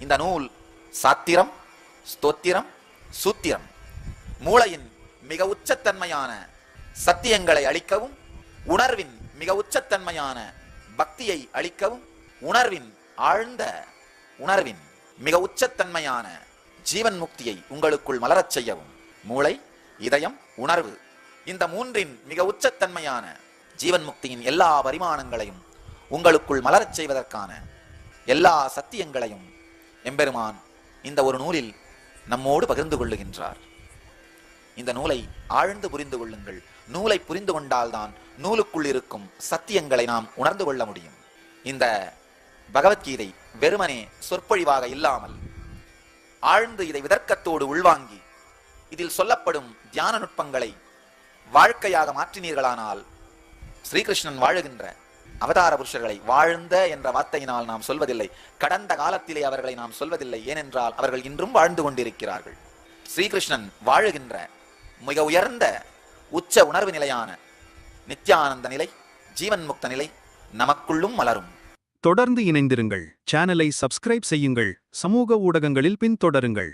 இந்த நூல் சாத்திரம், ஸ்தோத்திரம், சூத்திரம் மூளையின் மிக உச்சத்தன்மையான சத்தியங்களை அளிக்கவும், உணர்வின் மிக உச்சத்தன்மையான பக்தியை அளிக்கவும், உணர்வின் மிக உச்சத்தன்மையான ஜீவன் முக்தியை உங்களுக்குள் மலரச் செய்யவும். மூளை, இதயம், உணர்வு இந்த மூன்றின் மிக உச்சத்தன்மையான ஜீவன் முக்தியின் எல்லா பரிமாணங்களையும் உங்களுக்குள் மலரச் செய்வதற்கான எல்லா சத்தியங்களையும் எம்பெருமான் இந்த ஒரு நூலில் நம்மோடு பகிர்ந்து கொள்ளுகின்றார். இந்த நூலை ஆழ்ந்து புரிந்து கொள்ளுங்கள். நூலை புரிந்து கொண்டால்தான் நூலுக்குள் இருக்கும் சத்தியங்களை நாம் உணர்ந்து கொள்ள முடியும். இந்த பகவத்கீதை வெறுமனே சொற்பொழிவாக இல்லாமல் ஆழ்ந்து இதை விதர்க்கத்தோடு உள்வாங்கி இதில் சொல்லப்படும் தியான நுட்பங்களை வாழ்க்கையாக மாற்றினீர்களானால், ஸ்ரீகிருஷ்ணன் வாழுகின்ற அவதார புருஷர்களை வாழ்ந்த என்ற வார்த்தையினால் நாம் சொல்வதில்லை, கடந்த காலத்திலே அவர்களை நாம் சொல்வதில்லை. ஏனென்றால் அவர்கள் இன்றும் வாழ்ந்து கொண்டிருக்கிறார்கள். ஸ்ரீகிருஷ்ணன் வாழுகின்ற மிக உயர்ந்த உச்ச உணர்வு நிலையான நித்யானந்த நிலை, ஜீவன் முக்த நிலை நமக்குள்ளும் மலரும். தொடர்ந்து இணைந்திருங்கள். சேனலை சப்ஸ்கிரைப் செய்யுங்கள். சமூக ஊடகங்களில் பின்தொடருங்கள்.